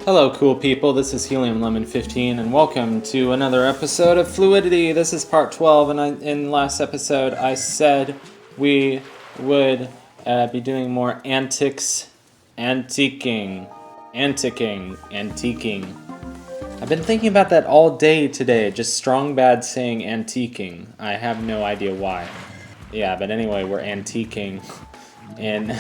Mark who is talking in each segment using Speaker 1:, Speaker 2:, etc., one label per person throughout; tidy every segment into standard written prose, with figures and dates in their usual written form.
Speaker 1: Hello, cool people. This is Helium Lemon 15, and welcome to another episode of Fluidity. This is part 12, and in last episode, I said we would be doing more antiquing. I've been thinking about that all day today, just strong bad saying antiquing. I have no idea why. Yeah, but anyway, we're antiquing in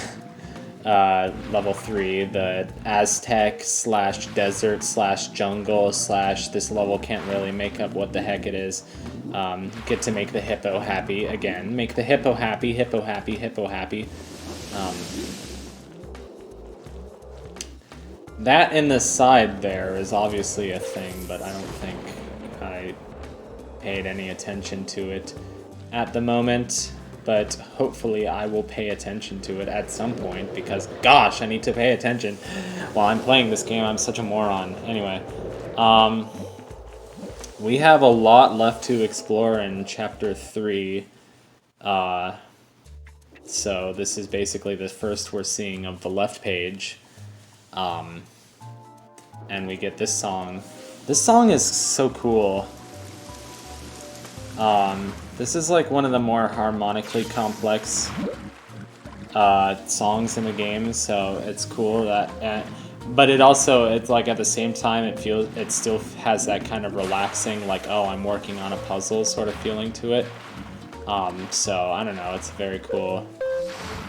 Speaker 1: level 3, the Aztec / desert / jungle / this level can't really make up what the heck it is. Get to make the hippo happy again. Make the hippo happy, hippo happy, hippo happy. That in the side there is obviously a thing, but I don't think I paid any attention to it at the moment. But hopefully I will pay attention to it at some point, because gosh, I need to pay attention while I'm playing this game. I'm such a moron. Anyway, we have a lot left to explore in Chapter 3. So this is basically the first we're seeing of the left page. And we get this song. This song is so cool. This is like one of the more harmonically complex songs in the game, so it's cool that. But it's like at the same time it still has that kind of relaxing, like, oh, I'm working on a puzzle sort of feeling to it. So I don't know, it's a very cool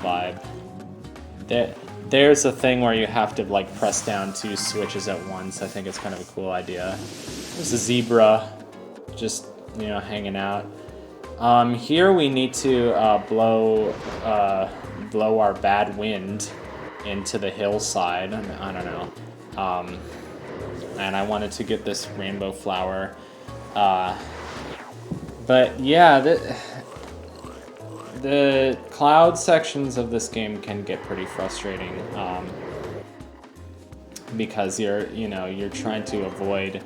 Speaker 1: vibe. There's a thing where you have to like press down 2 switches at once. I think it's kind of a cool idea. There's a zebra, just hanging out. Here we need to blow our bad wind into the hillside. I don't know. And I wanted to get this rainbow flower. But yeah, the cloud sections of this game can get pretty frustrating. Because you're trying to avoid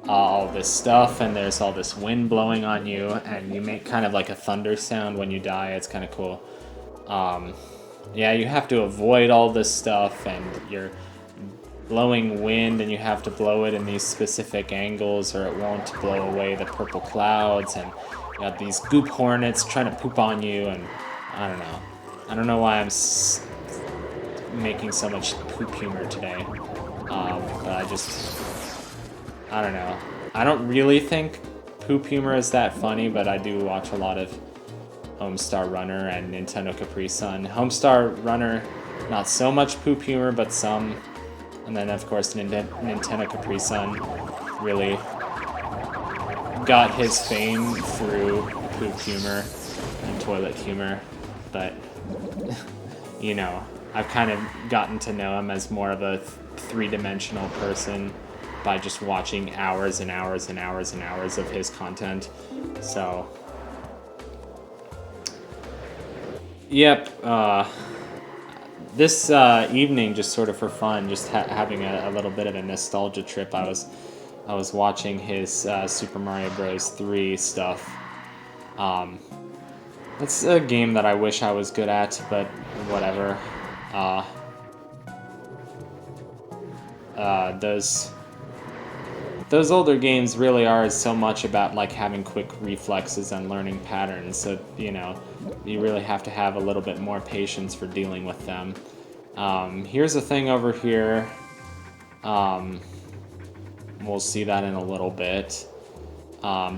Speaker 1: all this stuff, and there's all this wind blowing on you, and you make kind of like a thunder sound when you die. It's kind of cool. Yeah, you have to avoid all this stuff, and you're blowing wind, and you have to blow it in these specific angles, or it won't blow away the purple clouds, and you got these goop hornets trying to poop on you, and I don't know. I don't know why I'm making so much poop humor today, but I don't know. I don't really think poop humor is that funny, but I do watch a lot of Homestar Runner and Nintendo Capri Sun. Homestar Runner, not so much poop humor, but some. And then, of course, Nintendo Capri Sun really got his fame through poop humor and toilet humor. But, I've kind of gotten to know him as more of a three-dimensional person by just watching hours and hours and hours and hours of his content. So, yep, this evening, just sort of for fun, just having a little bit of a nostalgia trip, I was watching his Super Mario Bros. 3 stuff. It's a game that I wish I was good at, but whatever. Those older games really are so much about like having quick reflexes and learning patterns, so you really have to have a little bit more patience for dealing with them. Here's a thing over here. We'll see that in a little bit.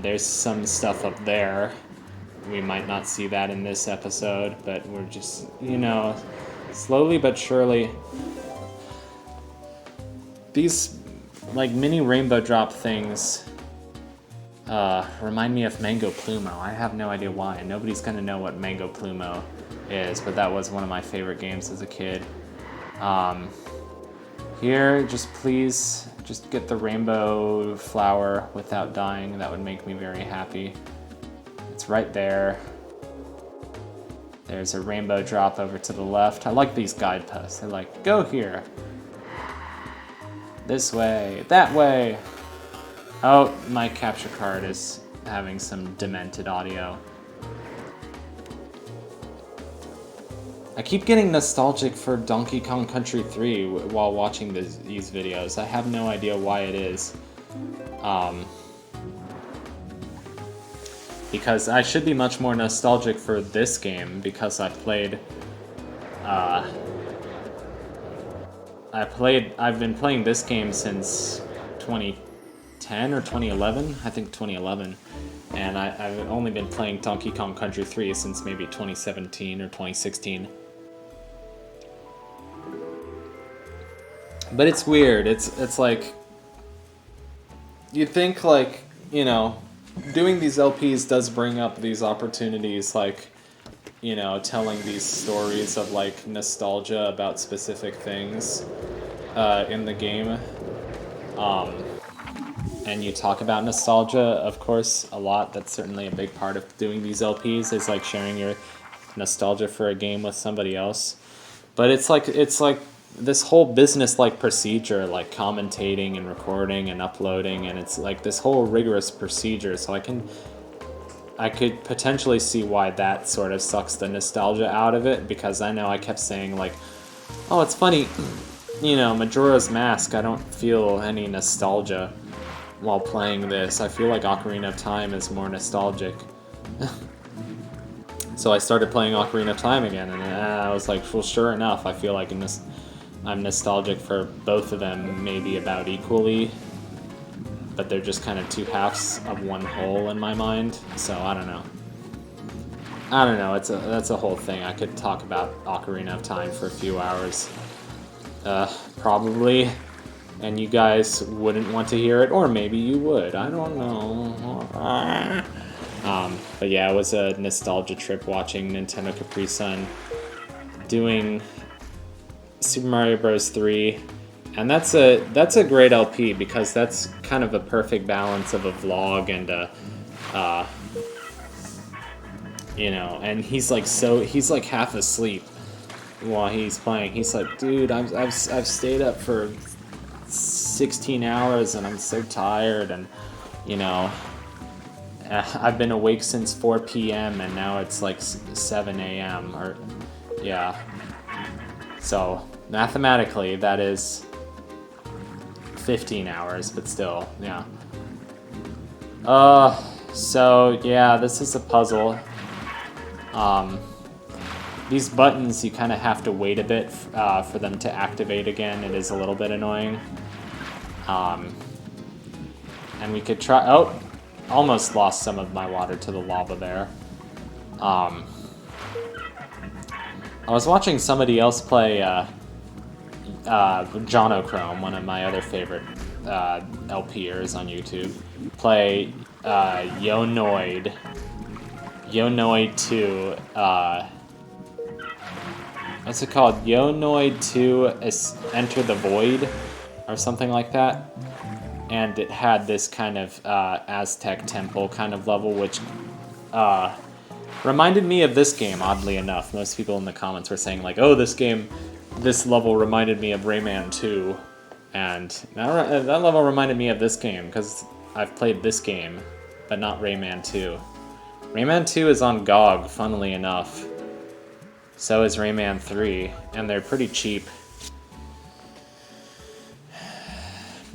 Speaker 1: There's some stuff up there. We might not see that in this episode, but we're just, slowly but surely. These like mini rainbow drop things remind me of Mango Plumo. I have no idea why. Nobody's gonna know what Mango Plumo is, but that was one of my favorite games as a kid. Here, please get the rainbow flower without dying. That would make me very happy. It's right there. There's a rainbow drop over to the left. I like these guideposts. They're like, go here. This way, that way. Oh, my capture card is having some demented audio. I keep getting nostalgic for Donkey Kong Country 3 while watching these videos. I have no idea why it is. Because I should be much more nostalgic for this game because I've been playing this game since 2010 or 2011, I think 2011, and I've only been playing Donkey Kong Country 3 since maybe 2017 or 2016. But it's weird. It's like you'd think, like, you know, doing these LPs does bring up these opportunities, like, you know, telling these stories of like nostalgia about specific things in the game. And you talk about nostalgia, of course, a lot. That's certainly a big part of doing these LPs, is like sharing your nostalgia for a game with somebody else. But it's like this whole business-like procedure, like commentating and recording and uploading, and it's like this whole rigorous procedure. So I could potentially see why that sort of sucks the nostalgia out of it, because I know I kept saying like, oh, it's funny, you know, Majora's Mask, I don't feel any nostalgia while playing this. I feel like Ocarina of Time is more nostalgic. So I started playing Ocarina of Time again, and I was like, well, sure enough, I feel like I'm nostalgic for both of them, maybe about equally, but they're just kind of two halves of one whole in my mind. So I don't know. That's a whole thing. I could talk about Ocarina of Time for a few hours, probably, and you guys wouldn't want to hear it, or maybe you would. I don't know. But yeah, it was a nostalgia trip watching Nintendo Capri Sun doing Super Mario Bros. 3, and that's a great LP because that's kind of a perfect balance of a vlog and you know, and he's like half asleep while he's playing. He's like, dude, I've stayed up for 16 hours and I'm so tired, and you know, I've been awake since 4 p.m. and now it's like 7 a.m. or yeah. So mathematically, that is 15 hours, but still, yeah. So yeah, this is a puzzle. These buttons, you kind of have to wait a bit for them to activate again. It is a little bit annoying. And we could try... Oh! Almost lost some of my water to the lava there. I was watching somebody else play Jonochrome, one of my other favorite LPers on YouTube, play Yonoid 2, what's it called? Yonoid 2 Enter the Void, or something like that. And it had this kind of Aztec temple kind of level, which reminded me of this game, oddly enough. Most people in the comments were saying like, oh, this level reminded me of Rayman 2. And that level reminded me of this game, because I've played this game, but not Rayman 2. Rayman 2 is on GOG, funnily enough. So is Rayman 3, and they're pretty cheap.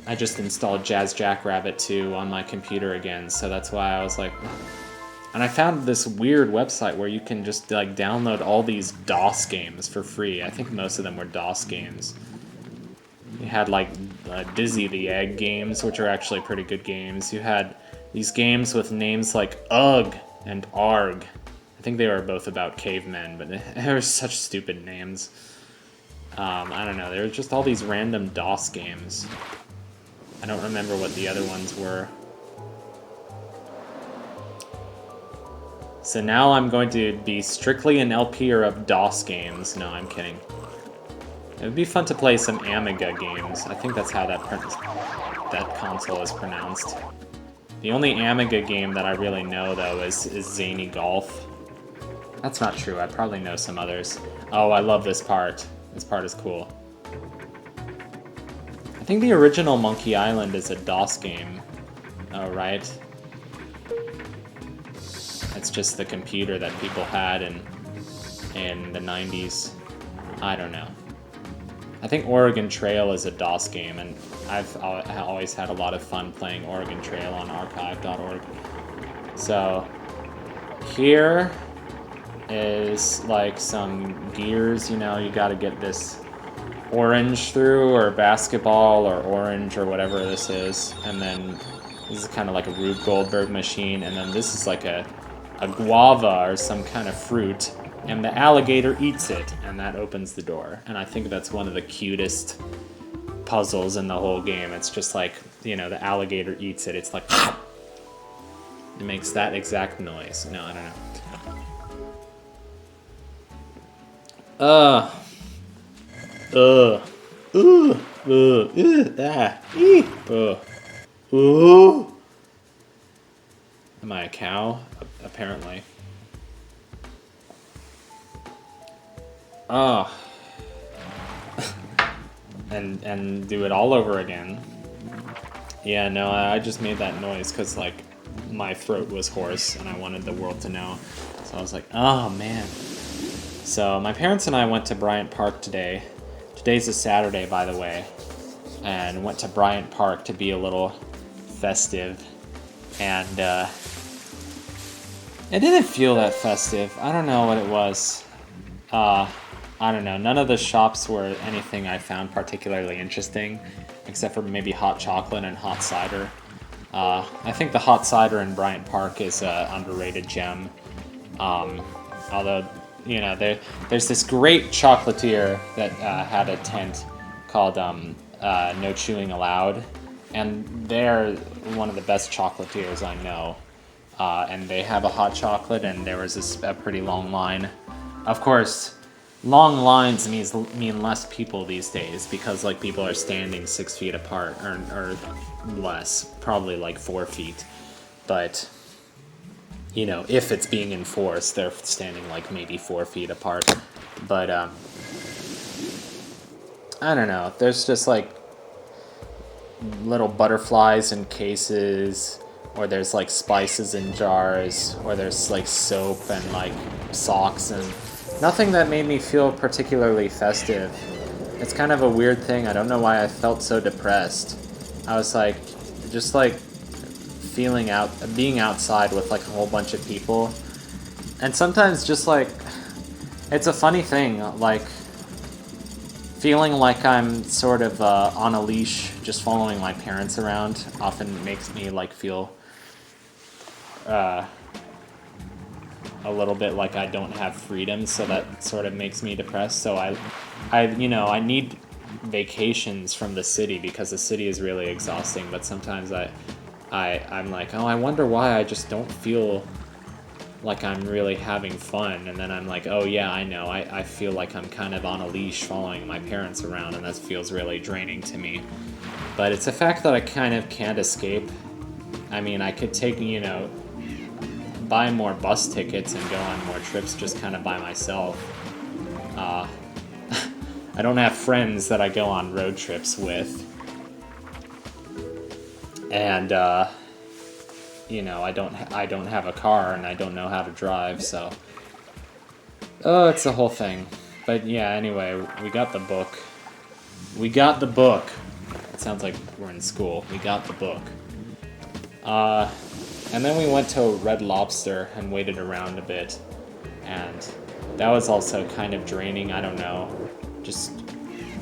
Speaker 1: I just installed Jazz Jackrabbit 2 on my computer again, so that's why I was like... And I found this weird website where you can just like download all these DOS games for free. I think most of them were DOS games. You had like Dizzy the Egg games, which are actually pretty good games. You had these games with names like Ugh and Arg. I think they were both about cavemen, but they were such stupid names. I don't know, there were just all these random DOS games. I don't remember what the other ones were. So now I'm going to be strictly an LPer of DOS games. No, I'm kidding. It would be fun to play some Amiga games. I think that's how that console is pronounced. The only Amiga game that I really know, though, is Zany Golf. That's not true. I probably know some others. Oh, I love this part. This part is cool. I think the original Monkey Island is a DOS game. Oh, right? It's just the computer that people had in in the 90s. I don't know. I think Oregon Trail is a DOS game, and I've always had a lot of fun playing Oregon Trail on archive.org. So here is like some gears, you know, you gotta get this orange through, or basketball, or orange, or whatever this is. And then this is kind of like a Rube Goldberg machine, and then this is like a guava or some kind of fruit, and the alligator eats it, and that opens the door. And I think that's one of the cutest puzzles in the whole game. It's just like, you know, the alligator eats it. It's like, it makes that exact noise. No, I don't know. Am I a cow? Apparently. Oh. and do it all over again. Yeah, no, I just made that noise because, like, my throat was hoarse and I wanted the world to know. So I was like, oh, man. So my parents and I went to Bryant Park today. Today's a Saturday, by the way. And went to Bryant Park to be a little festive. And it didn't feel that festive. I don't know what it was. I don't know. None of the shops were anything I found particularly interesting, except for maybe hot chocolate and hot cider. I think the hot cider in Bryant Park is an underrated gem. Although, you know, there's this great chocolatier that had a tent called No Chewing Allowed, and they're one of the best chocolatiers I know. And they have a hot chocolate, and there was a pretty long line. Of course, long lines mean less people these days, because like people are standing 6 feet apart, or less, probably like 4 feet. But, you know, if it's being enforced, they're standing like maybe 4 feet apart. But I don't know. There's just like little butterflies in cases, or there's like spices in jars, or there's like soap and like socks, and nothing that made me feel particularly festive. It's kind of a weird thing. I don't know why I felt so depressed. I was like, just like being outside with like a whole bunch of people. And sometimes just like, it's a funny thing, like feeling like I'm sort of on a leash, just following my parents around, often makes me like feel a little bit like I don't have freedom, so that sort of makes me depressed. So I need vacations from the city, because the city is really exhausting, but sometimes I'm like, oh, I wonder why I just don't feel like I'm really having fun. And then I'm like, oh yeah, I know, I feel like I'm kind of on a leash following my parents around, and that feels really draining to me. But it's a fact that I kind of can't escape. I mean, I could take, you know, buy more bus tickets and go on more trips just kind of by myself. I don't have friends that I go on road trips with. And, you know, I don't have a car, and I don't know how to drive, so... Oh, it's the whole thing. But yeah, anyway, we got the book. We got the book! It sounds like we're in school. We got the book. And then we went to Red Lobster and waited around a bit. And that was also kind of draining, I don't know. Just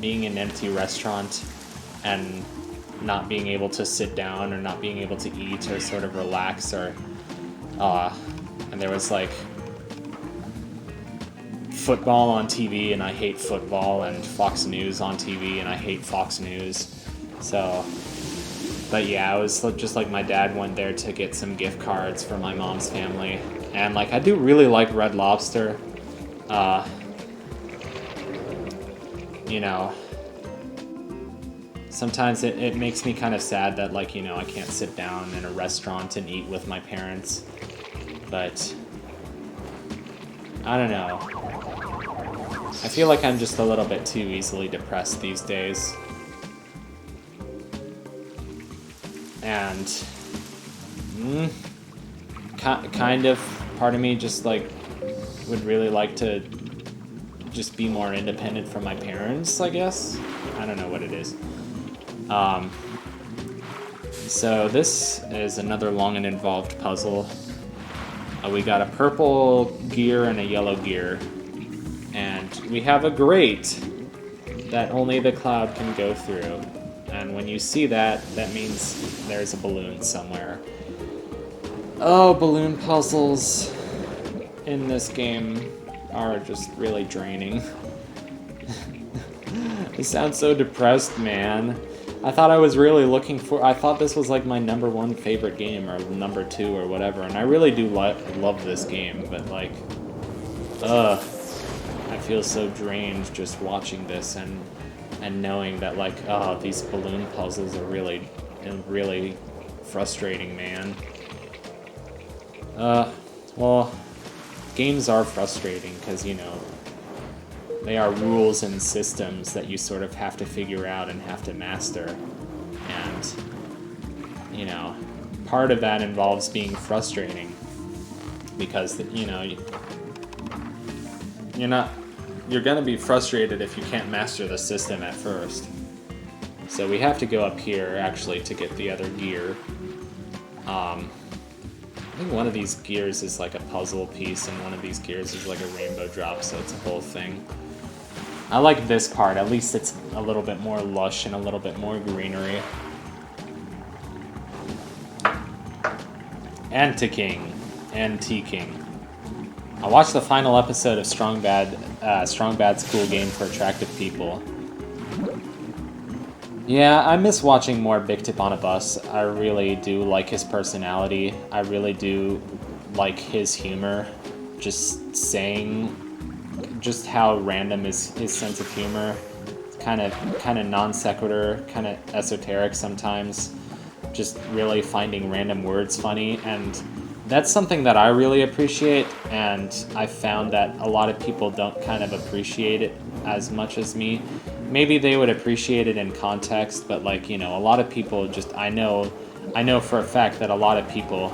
Speaker 1: being in an empty restaurant and not being able to sit down, or not being able to eat or sort of relax, or and there was like football on TV, and I hate football, and Fox News on TV, and I hate Fox News. So, but yeah, it was just like my dad went there to get some gift cards for my mom's family, and like I do really like Red Lobster. You know, sometimes it makes me kind of sad that, like, you know, I can't sit down in a restaurant and eat with my parents. But I don't know. I feel like I'm just a little bit too easily depressed these days. And kind of part of me just like would really like to just be more independent from my parents, I guess. I don't know what it is. So this is another long and involved puzzle. We got a purple gear and a yellow gear. And we have a grate that only the cloud can go through. And when you see that, that means there's a balloon somewhere. Oh, balloon puzzles in this game are just really draining. It sounds so depressed, man. I thought I was really I thought this was like my #1 favorite game, or #2 or whatever, and I really do love this game, but like, I feel so drained just watching this and knowing that like, oh, these balloon puzzles are really frustrating, man. Well, games are frustrating because, you know, they are rules and systems that you sort of have to figure out and have to master. And, you know, part of that involves being frustrating because, you know, you're going to be frustrated if you can't master the system at first. So we have to go up here, actually, to get the other gear. I think one of these gears is like a puzzle piece, and one of these gears is like a rainbow drop, so it's a whole thing. I like this part. At least it's a little bit more lush and a little bit more greenery. Anti-King. I watched the final episode of Strong Bad's Cool Game for Attractive People. Yeah, I miss watching more Big Tip on a Bus. I really do like his personality. I really do like his humor. Just saying just how random is his sense of humor. Kind of non sequitur, kind of esoteric sometimes. Just really finding random words funny, and that's something that I really appreciate, and I found that a lot of people don't kind of appreciate it as much as me. Maybe they would appreciate it in context, but like, you know, a lot of people just, I know for a fact that a lot of people,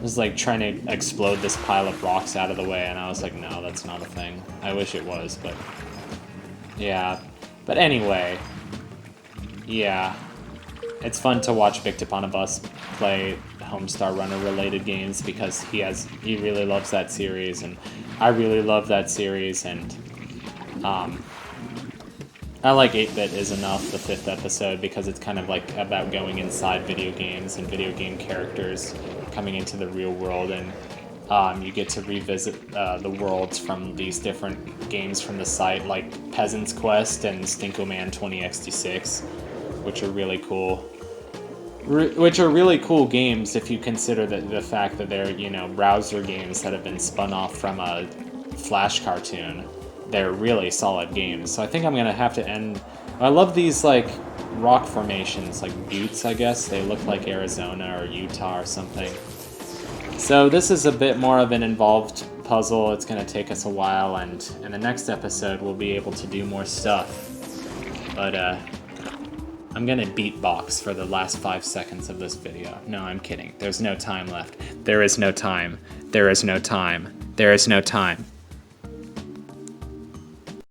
Speaker 1: was like trying to explode this pile of rocks out of the way, and I was like, no, that's not a thing. I wish it was, but yeah. But anyway, yeah. It's fun to watch Big Tip on a Bus play Homestar Runner related games because he really loves that series, and I really love that series, and I like 8-Bit Is Enough, the 5th episode, because it's kind of like about going inside video games and video game characters coming into the real world, and you get to revisit the worlds from these different games from the site, like Peasant's Quest and Stinko Man 20xd6, which are really cool. Which are really cool games if you consider the fact that they're, you know, browser games that have been spun off from a Flash cartoon. They're really solid games. So I think I'm gonna have to end. I love these like rock formations, like buttes, I guess. They look like Arizona or Utah or something. So this is a bit more of an involved puzzle. It's gonna take us a while, and in the next episode we'll be able to do more stuff. But I'm gonna beatbox for the last 5 seconds of this video. No, I'm kidding. There's no time left. There is no time. There is no time. There is no time.